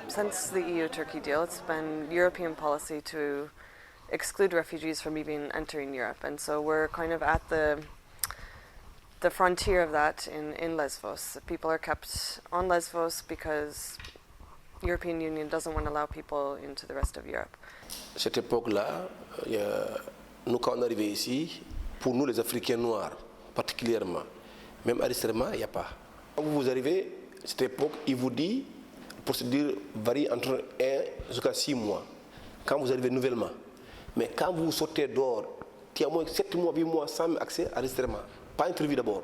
Since the EU-Turkey deal, it's been European policy to exclude refugees from even entering Europe, and so we're kind of at the frontier of that in Lesbos. People are kept on Lesbos because European Union doesn't want to allow people into the rest of Europe. Cette époque-là, nous quand on est arrivé ici, pour nous les Africains noirs particulièrement, même à l'extrêmement, il n'y a pas. Quand vous arrivez, cette époque, il vous dit, la procédure varie entre 1 jusqu'à 6 mois, quand vous arrivez nouvellement. Mais quand vous sortez dehors, il y a moins 7 mois, 8 mois sans accès à l'extrêmement. Pas interview d'abord.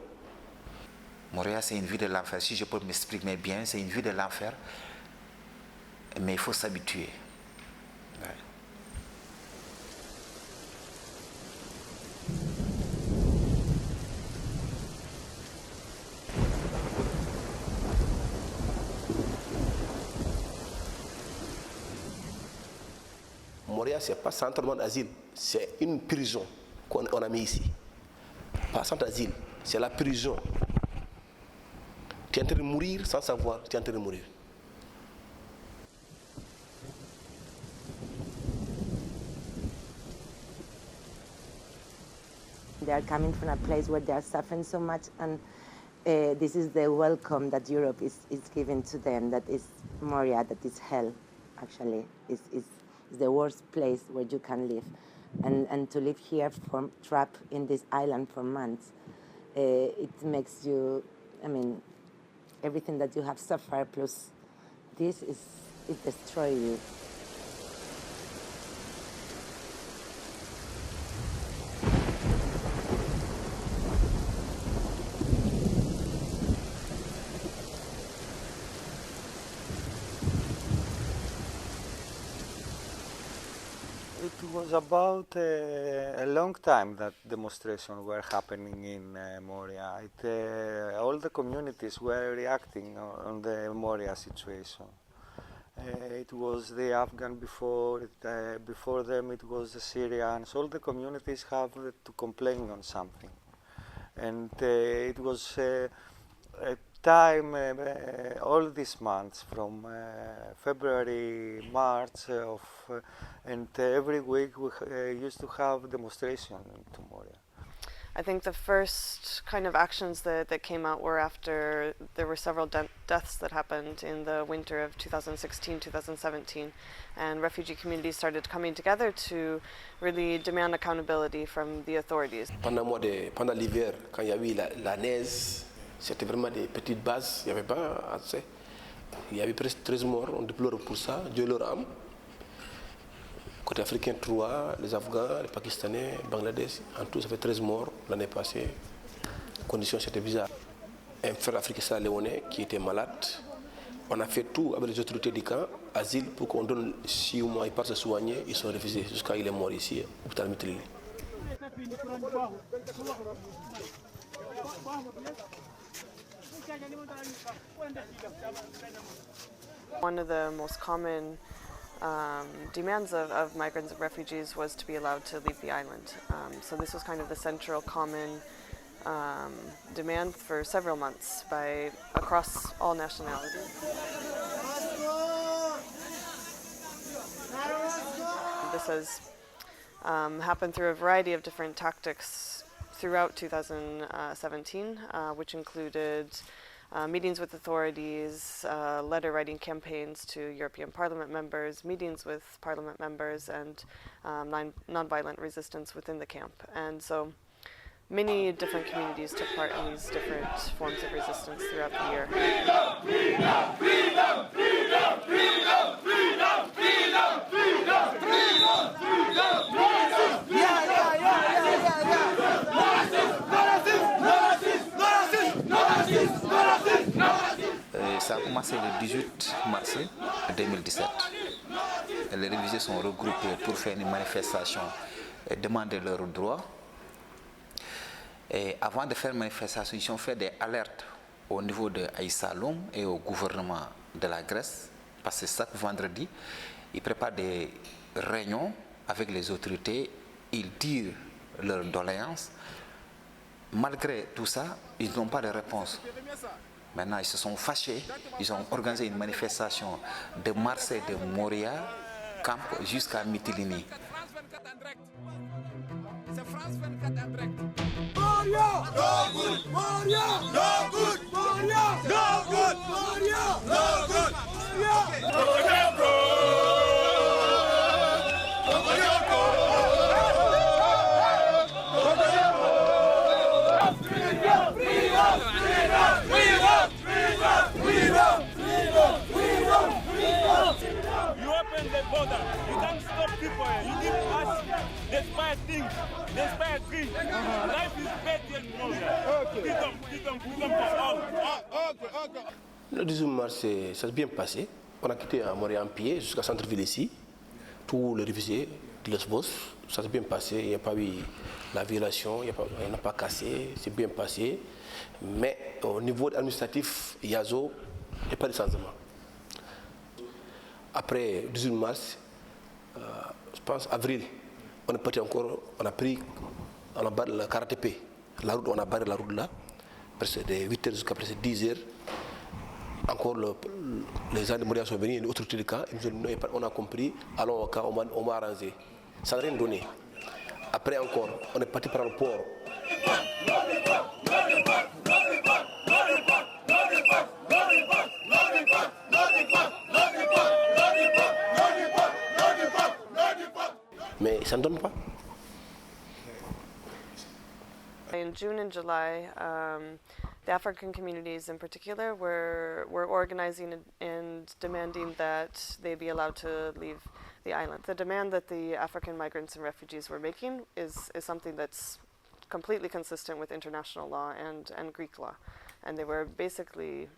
Moria, c'est une vie de l'enfer. Si je peux m'exprimer bien, c'est une vie de l'enfer. Mais il faut s'habituer. Ouais. Moria, ce n'est pas centre d'asile, c'est une prison qu'on a mis ici. Pas centre d'asile, c'est la prison. Tu es en train de mourir sans savoir, tu es en train de mourir. They are coming from a place where they are suffering so much, and this is the welcome that Europe is giving to them. That is Moria, that is hell, actually. Is the worst place where you can live. And to live here, trapped in this island for months, it makes you, I mean, everything that you have suffered plus this it destroys you. It was about a long time that demonstrations were happening in Moria. All the communities were reacting on the Moria situation. It was the Afghan before them it was the Syrians. All the communities have to complain on something. And it was a time, all these months, from February, March, and every week we used to have demonstration to Moria. I think the first kind of actions that came out were after there were several deaths that happened in the winter of 2016-2017, and refugee communities started coming together to really demand accountability from the authorities. Pendant l'hiver, quand il y a eu la neige, c'était vraiment des petites bases, il n'y avait pas assez. Il y avait presque 13 morts, on déplore pour ça, Dieu leur âme. Côté africain, 3, les Afghans, les Pakistanais, Bangladesh, en tout, ça fait 13 morts l'année passée. Les conditions, c'était bizarre. Un frère africain sierra-léonais qui était malade, on a fait tout avec les autorités du camp, asile, pour qu'on donne 6 mois, ils partent se soigner, ils sont refusés jusqu'à il est mort ici, à l'hôpital Mitrili. One of the most common demands of migrants and refugees was to be allowed to leave the island. So this was kind of the central common demand for several months across all nationalities. This has happened through a variety of different tactics throughout 2017, which included meetings with authorities, letter writing campaigns to European Parliament members, meetings with Parliament members, and nonviolent resistance within the camp. And so many different communities took part in these different forms of resistance throughout the year. Ça a commencé le 18 mars 2017. Les réfugiés sont regroupés pour faire une manifestation et demander leurs droits. Et avant de faire une manifestation, ils ont fait des alertes au niveau de Aïsaloum et au gouvernement de la Grèce, parce que chaque vendredi, ils préparent des réunions avec les autorités, ils tirent leurs doléances. Malgré tout ça, ils n'ont pas de réponse. Maintenant, ils se sont fâchés, ils ont organisé une manifestation de Marseille, de Moria, camp jusqu'à Mytilini. C'est France 24 en direct. Moria! No good! Moria! No good! Moria! No good! Moria! No good! You open the border, you can't stop people here. You give us despite things, despite things. Life is better in Moria. Freedom for all. Le 18 mars, ça s'est bien passé. On a quitté Moria en pied jusqu'à centre-ville ici. Tous les réfugiés de Lesbos, ça s'est bien passé. Il n'y a pas eu la violation, il n'a pas cassé, c'est bien passé. Mais au niveau administratif, IASO, il n'y a pas de changement. Après le 18 mars, je pense avril, on est parti encore, on a barré le KRTP. On a barré la route là, presque de 8h jusqu'à presque 10h. Encore les gens de Moria sont venus, les autorités du camp, on a compris, allons au camp, on m'a arrangé. Ça n'a rien donné. Après encore, on est parti par le port. Mais ça ne donne pas. In June and July, the African communities in particular were organizing and demanding that they be allowed to leave the island. The demand that the African migrants and refugees were making is something that's completely consistent with international law and Greek law. And they were basically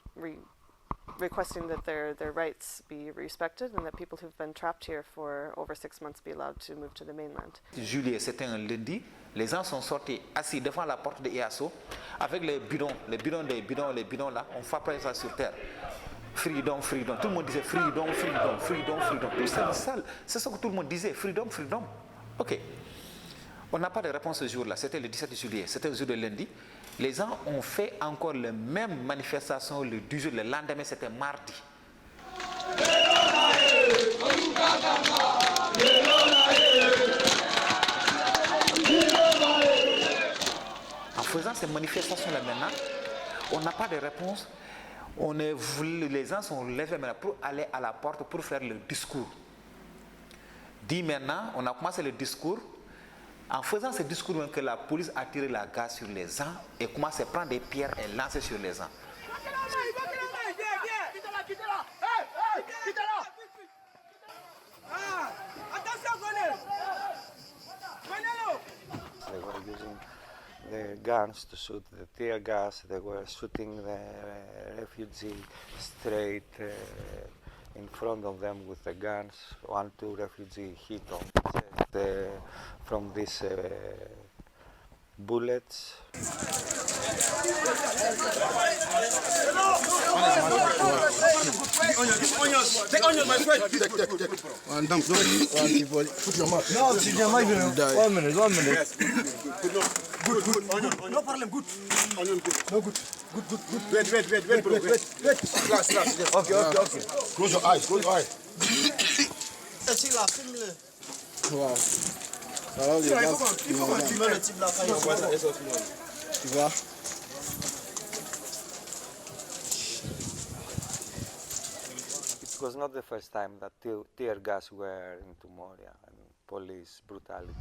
requesting that their rights be respected and that people who've been trapped here for over 6 months be allowed to move to the mainland. Juillet, c'était un lundi. Les gens sont sortis assis devant la porte de EASO avec les bidons là, on frappait ça sur terre. Freedom, freedom. Tout le monde disait freedom, freedom, freedom, freedom. C'est ça que tout le monde disait, freedom, freedom. Ok. On n'a pas de réponse ce jour-là. C'était le 17 juillet, c'était le jour de lundi. Les gens ont fait encore la même manifestation le 10 jours. Le lendemain, c'était mardi. En faisant ces manifestations-là maintenant, on n'a pas de réponse. Les gens sont levés maintenant pour aller à la porte pour faire le discours. Dit maintenant, on a commencé le discours. En faisant ce discours, que la police a tiré la gaz sur les gens et commence à prendre des pierres et lancer sur les gens. They were using the guns to shoot the tear gas. They were shooting the refugee straight in front of them with the guns. 2 refugees hit on the chest from these bullets. Take onions, my friend. Take. One dump. Put your mouth. No, it's your mouth. 1 minute. Yes. Good. Onion. No problem. Good. Onion. Good. No good. Wait, bro. Wait. Slash. Yes. Okay. Close your eyes. Wow. Alors, les gars, tu vois. It was not the first time that tear gas were into Moria and police brutality.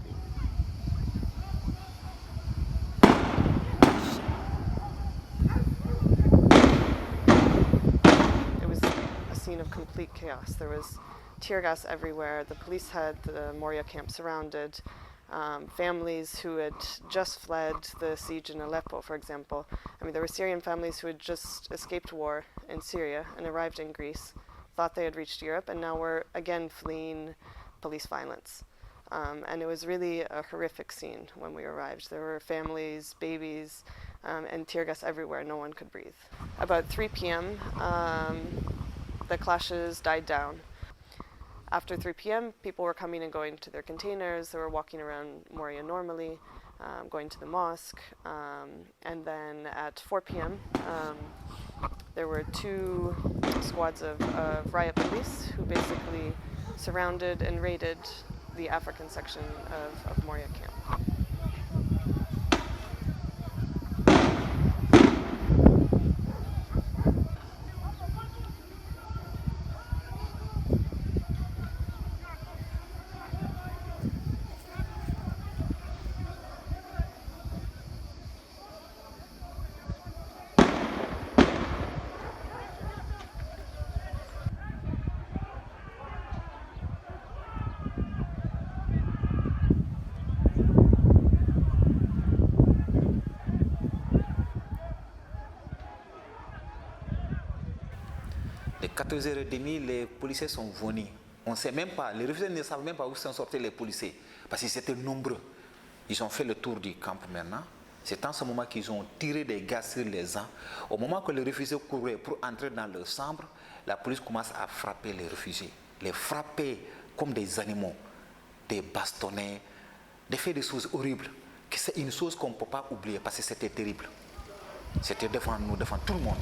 It was a scene of complete chaos. There was tear gas everywhere. The police had the Moria camp surrounded. Families who had just fled the siege in Aleppo, for example. I mean, there were Syrian families who had just escaped war in Syria and arrived in Greece, thought they had reached Europe, and now were again fleeing police violence. And it was really a horrific scene when we arrived. There were families, babies, and tear gas everywhere. No one could breathe. About 3 p.m., the clashes died down. After 3 p.m., people were coming and going to their containers. They were walking around Moria normally, going to the mosque. And then at 4 p.m., there were 2 squads of riot police who basically surrounded and raided the African section of Moria camp. De 14h30, les policiers sont venus. On ne sait même pas, les réfugiés ne savent même pas où sont sortis les policiers, parce qu'ils étaient nombreux. Ils ont fait le tour du camp maintenant. C'est en ce moment qu'ils ont tiré des gaz sur les gens. Au moment que les réfugiés couraient pour entrer dans leur chambre, la police commence à frapper les réfugiés. Les frapper comme des animaux, des bastonnets, de faire des choses horribles. C'est une chose qu'on ne peut pas oublier parce que c'était terrible. C'était devant nous, devant tout le monde.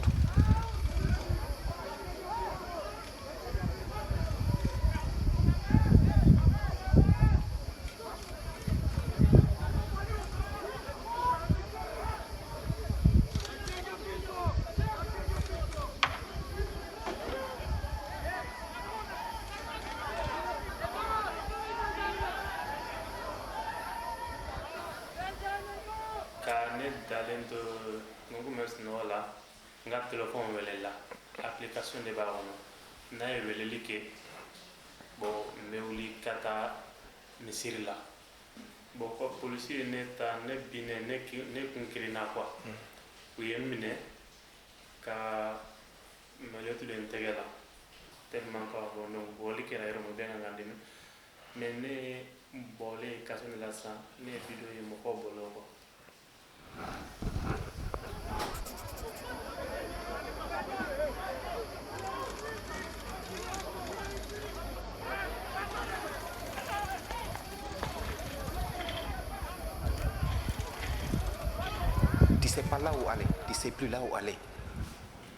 Nga téléphone wele la application de ba wono na e wele like bo me wuli kata misiri la bo ko policier ne ta ne bine ne kunkiri na kwa u yemine ka meletu le integela tellement ko bo no boli ke ra mo benga ngandini mais ne bolé kaso ne la sa ne video ye mo ko bolo ko. Tu sais pas là où aller, tu sais plus là où aller.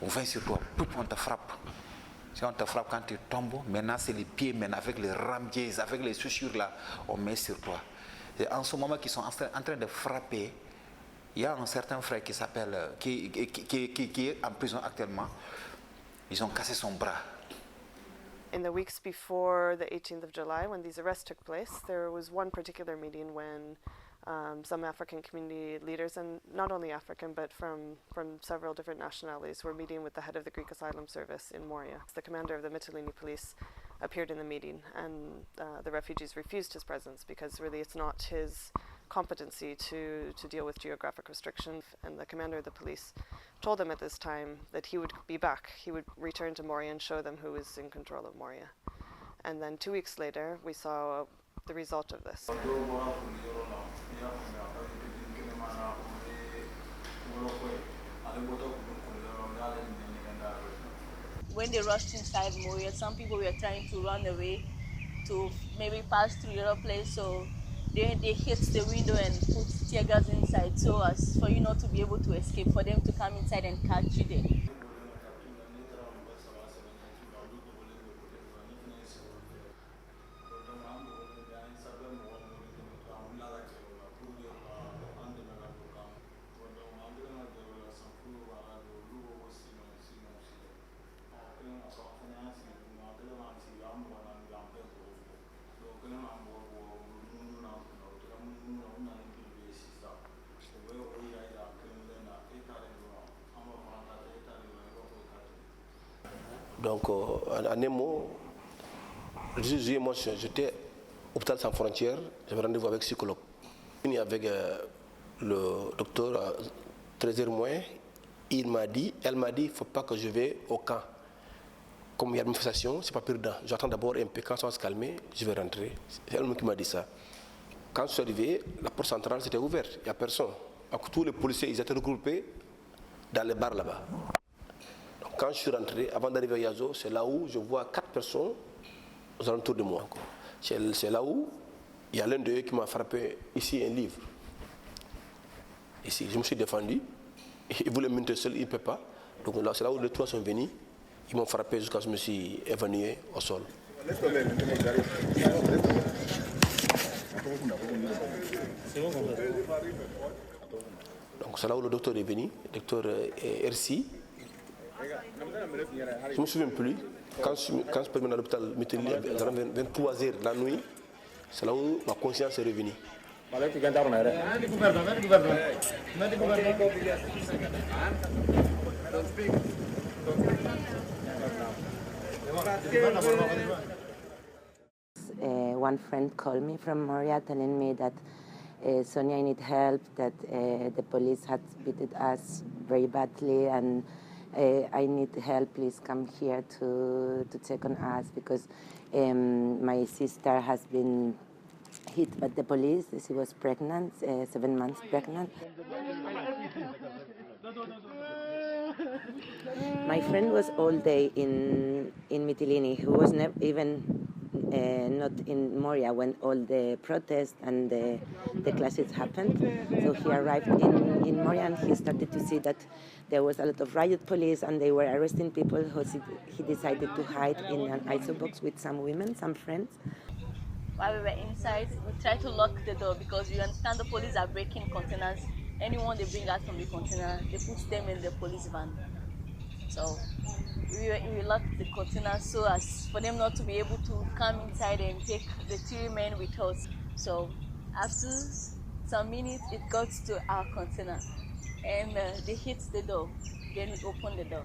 On vient sur toi, on te frappe. Si on te frappe quand tu tombes, maintenant c'est les pieds, maintenant avec les ramiers, avec les chaussures là, on met sur toi. Et en ce moment qu'ils sont en train de frapper, il y a un certain frère qui s'appelle, qui est en prison actuellement. Ils ont cassé son bras. In the weeks before the 18th of July, when these arrests took place, there was one particular meeting when some African community leaders, and not only African, but from several different nationalities, were meeting with the head of the Greek Asylum Service in Moria. The commander of the Mytilene police appeared in the meeting, and the refugees refused his presence because really it's not his competency to deal with geographic restriction. And the commander of the police told them at this time that he would be back. He would return to Moria and show them who was in control of Moria. And then 2 weeks later, we saw the result of this. When they rushed inside Moria, some people were trying to run away to maybe pass through the other place, so they hit the window and put tear gas inside so as for you not to be able to escape, for them to come inside and catch you there. Donc, en un mot, le 18 juillet, moi, j'étais hôpital sans frontières, j'avais rendez-vous avec psychologue. Fini avec le docteur à 13h moins, elle m'a dit, il ne faut pas que je vais au camp. Comme il y a une manifestation, c'est pas prudent. J'attends d'abord un peu, quand ça va se calmer, je vais rentrer. C'est elle qui m'a dit ça. Quand je suis arrivé, la porte centrale s'était ouverte, il n'y a personne. Donc, tous les policiers, ils étaient regroupés dans les bars là-bas. Donc, quand je suis rentré, avant d'arriver à Yazo, c'est là où je vois 4 personnes aux alentours de moi. C'est là où il y a l'un d'eux qui m'a frappé ici un livre. Ici, je me suis défendu. Il voulait me mettre seul, il ne peut pas. Donc là, c'est là où les 3 sont venus. Ils m'ont frappé jusqu'à ce que je me suis évanoui au sol. Donc c'est là où le docteur est venu, le docteur RC. Je ne me souviens plus. Quand je suis venu à l'hôpital, vers 23h la nuit, c'est là où ma conscience est revenue. One friend called me from Moria telling me that Sonia, I need help, that the police had beaten us very badly, and I need help, please come here to check on us, because my sister has been hit by the police. She was pregnant, 7 months pregnant. My friend was all day in Mytilene. He was never even not in Moria when all the protests and the clashes happened. So he arrived in Moria, and he started to see that there was a lot of riot police and they were arresting people. He decided to hide in an ISO box with some women, some friends. While we were inside, we tried to lock the door because you understand the police are breaking containers. Anyone they bring out from the container, they put them in the police van. So we locked the containers so as for them not to be able to come inside and take the 3 men with us. So after some minutes, it got to our container, and they hit the door. Then we opened the door.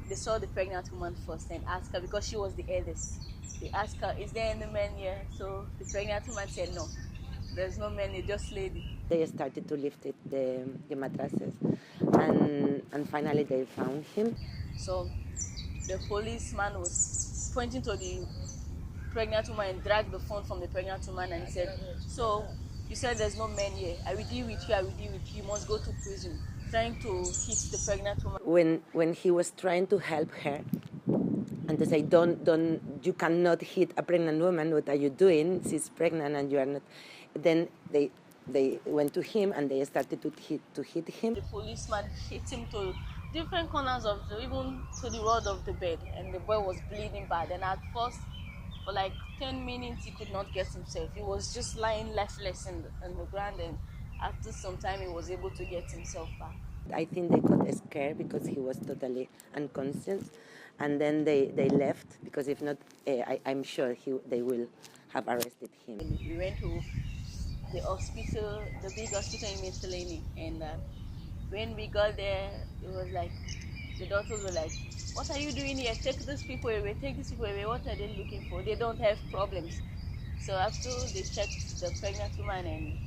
They saw the pregnant woman first and asked her, because she was the eldest. They asked her, "Is there any man here?" So the pregnant woman said, "No, there's no man, it's just lady." They started to lift the mattresses, and finally they found him. So the policeman was pointing to the pregnant woman and dragged the phone from the pregnant woman and said, "So you said there's no man here. I will deal with you. I will deal with you. You must go to prison." Trying to hit the pregnant woman. When he was trying to help her and to say, don't, you cannot hit a pregnant woman. What are you doing? She's pregnant and you are not. Then they went to him and they started to hit him. The policeman hit him to different corners even to the road of the bed, and the boy was bleeding bad. And at first, for like 10 minutes, he could not get himself. He was just lying lifeless in the ground, and after some time, he was able to get himself back. I think they got scared because he was totally unconscious, and then they left, because if not, I'm sure they will have arrested him. We went to the hospital, the big hospital in Mytilene, and when we got there, it was like, the doctors were like, "What are you doing here? Take these people away, take these people away. What are they looking for? They don't have problems." So after they checked the pregnant woman, and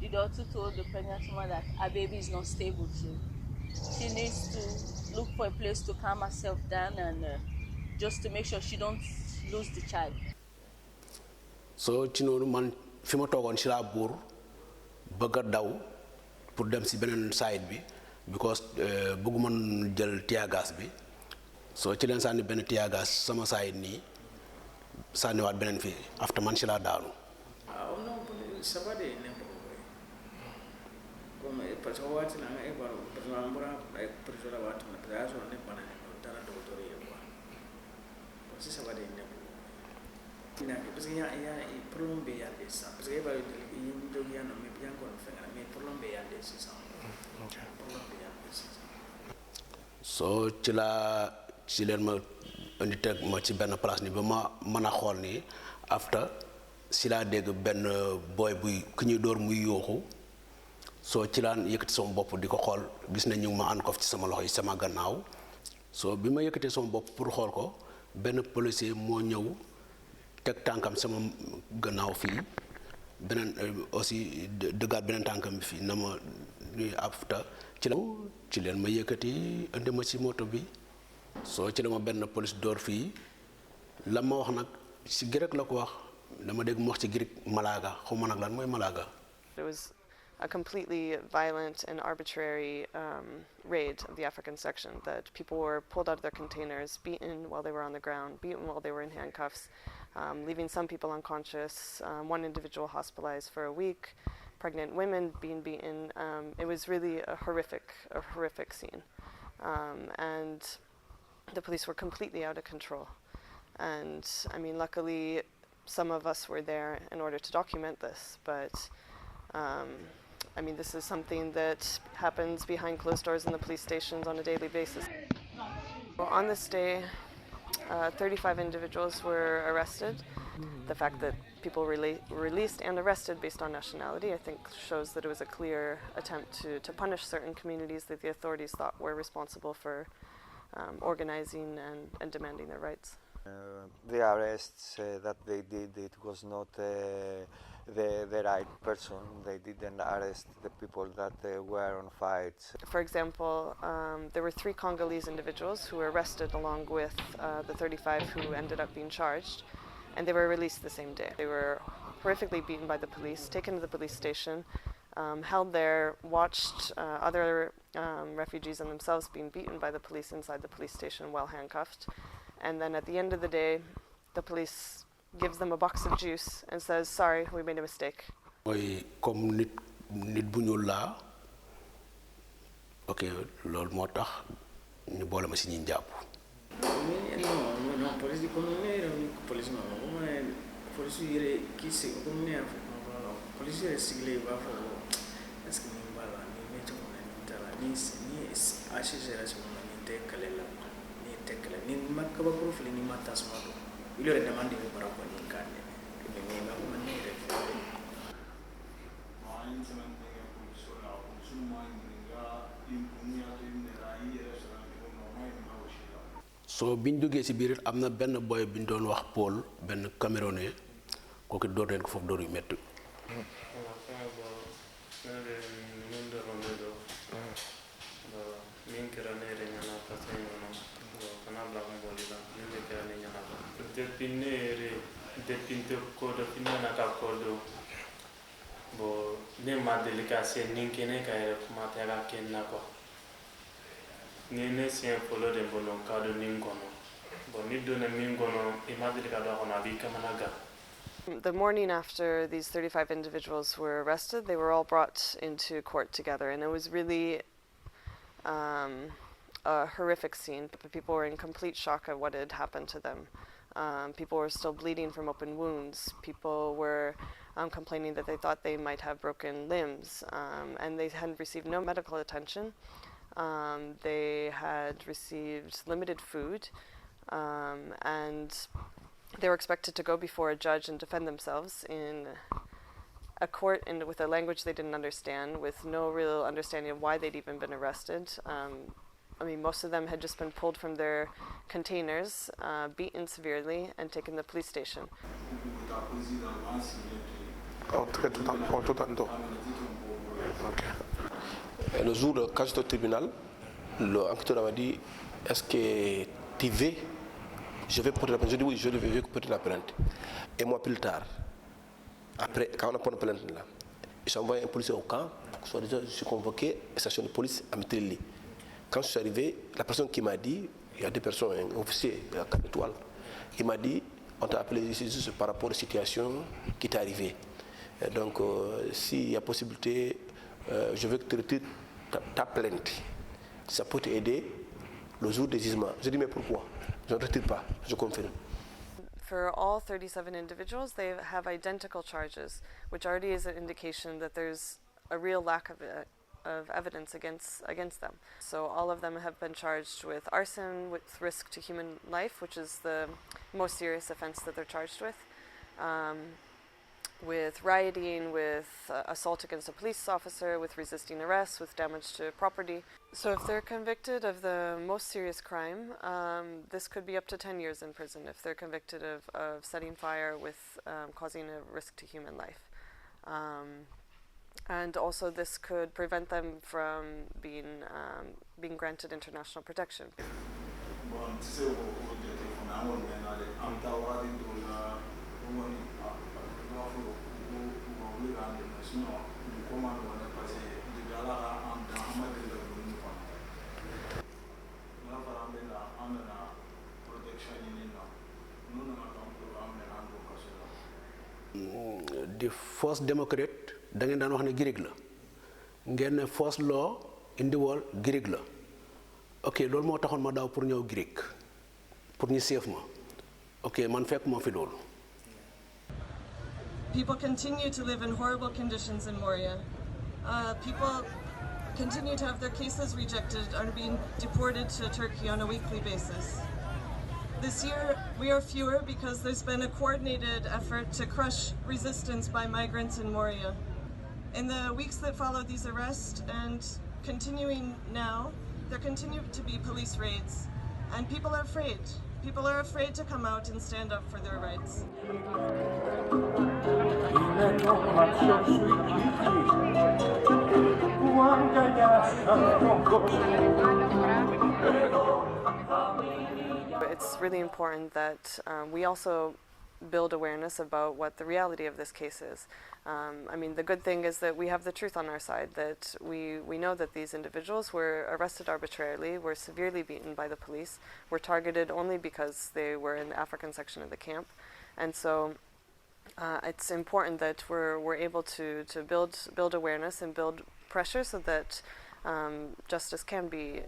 the doctor told the pregnant woman that her baby is not stable, so she needs to look for a place to calm herself down and just to make sure she don't lose the child. So ci noonu man fi ma toogoon ci laa buur bëgg a daw pour dem si beneen side bi because bëgguma jël tiyagas bi so ci leen sànni benn tiyagas sama side nii sànniwaat beneen fii after man ci laa daanu. So ci leen ma indi teg ma ci benn place ni ba ma mën a xool nii after si laa dégg benn boy buy ku ñuy door muy yooxu soo ci laan yëkkati sama bopp di ko xool gis nañ ñu ma ànd ko ci sama loxo yi sama gannaaw so bi ma yëkkatee sama bopp pour xool ko benn policier moo ñëw teg tànkam sama gannaaw fii beneen aussi dëggaat beneen tànkam bi fii na ma afta ci leen ma yëkkati indi ma ci moto bi soo ci la ma benn police door fii la ma wax nag si grec la ko wax dama dégg mu wax ci grec malaga xaw ma nag lan mooy malaga. It was a completely violent and arbitrary raid of the African section, that people were pulled out of their containers, beaten while they were on the ground, beaten while they were in handcuffs, leaving some people unconscious, one individual hospitalized for a week, pregnant women being beaten. It was really a horrific scene. And the police were completely out of control. And I mean, luckily, some of us were there in order to document this, but I mean, this is something that happens behind closed doors in the police stations on a daily basis. Well, on this day, 35 individuals were arrested. The fact that people were released and arrested based on nationality, I think, shows that it was a clear attempt to punish certain communities that the authorities thought were responsible for organizing and demanding their rights. The arrests that they did, it was not the right person. They didn't arrest the people that were on fights. For example, there were 3 Congolese individuals who were arrested along with the 35 who ended up being charged, and they were released the same day. They were horrifically beaten by the police, taken to the police station, held there, watched other refugees and themselves being beaten by the police inside the police station while handcuffed. And then at the end of the day, the police gives them a box of juice and says, "Sorry, we made a mistake." mooy comme nit bu ñuul laa ok loolu moo tax ñu boole ma si ñi jàpp. non police comme ne police non comme police yere ki se comme ne police yere sigle ba fo est-ce que ni bala ni me to ni tala ni ashe la ni te kalela ni te kalela ni makaba profile ni matas mado ile re demande ni para ko ni kane ni ma ko ni re so biñ duggee si biir am na benn boy bi ñu doon wax Paul benn Camerounais kooku door leen ko foofu door yu métti. Bo ne ma delicatesse ninke ne ka ere kuma ta ga ken na ko ni ne sien polo de bono ka do ningono bo ni do na mingono e ma delicado ko na bi kamanaga. The morning after these 35 individuals were arrested, they were all brought into court together, and it was really a horrific scene. People were in complete shock at what had happened to them. People were still bleeding from open wounds. People were complaining that they thought they might have broken limbs, and they had received no medical attention. They had received limited food, and they were expected to go before a judge and defend themselves in a court with a language they didn't understand, with no real understanding of why they'd even been arrested. I mean, most of them had just been pulled from their containers, beaten severely, and taken to the police station. Le jour quand j'étais au tribunal, l'enquêteur m'a dit est-ce que tu veux je vais porter la plainte. Je dis oui, je vais porter la plainte. Et moi plus tard, après, quand on a porté la plainte là, j'ai envoyé un policier au camp, soit déjà je suis convoqué à la station de police à Mitrili. Quand je suis arrivé, la personne qui m'a dit, il y a 2 personnes, un officier à 4 étoiles, il m'a dit on t'a appelé ici juste par rapport à la situation qui t'est arrivée. Et donc, s'il y a possibilité, je veux que tu retires ta plainte. Ça peut t'aider le jour des jugements. Je dis mais pourquoi? Je ne retire pas, je confirme. For all 37 individuals, they have identical charges, which already is an indication that there's a real lack of evidence against them. So all of them have been charged with arson, with risk to human life, which is the most serious offense that they're charged with. with rioting, with assault against a police officer, with resisting arrest, with damage to property. So if they're convicted of the most serious crime, this could be up to 10 years in prison if they're convicted of setting fire with causing a risk to human life. And also this could prevent them from being granted international protection. The first Democrat da ngeen daan wax ne Greek la ngeen ne first law in the world Greek la ok loolu moo taxoon ma daaw pour ñëw Greek pour ñu seef ma ok man fekk ma fi loolu. People continue to live in horrible conditions in Moria. People continue to have their cases rejected and are being deported to Turkey on a weekly basis. This year, we are fewer because there's been a coordinated effort to crush resistance by migrants in Moria. In the weeks that followed these arrests and continuing now, there continue to be police raids, and people are afraid. People are afraid to come out and stand up for their rights. It's really important that we also build awareness about what the reality of this case is. I mean, the good thing is that we have the truth on our side, that we know that these individuals were arrested arbitrarily, were severely beaten by the police, were targeted only because they were in the African section of the camp. And so it's important that we're able to build awareness and build pressure so that justice can be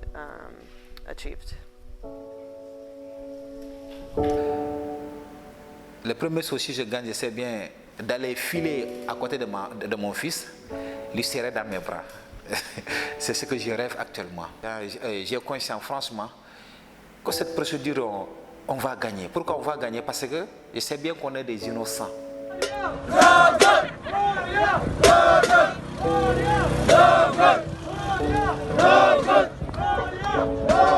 achieved. Le premier souci que je gagne, c'est bien d'aller filer à côté de mon fils, lui serrer dans mes bras. C'est ce que je rêve actuellement. J'ai conscience franchement que cette procédure, on va gagner. Pourquoi on va gagner? Parce que je sais bien qu'on est des innocents. Moria!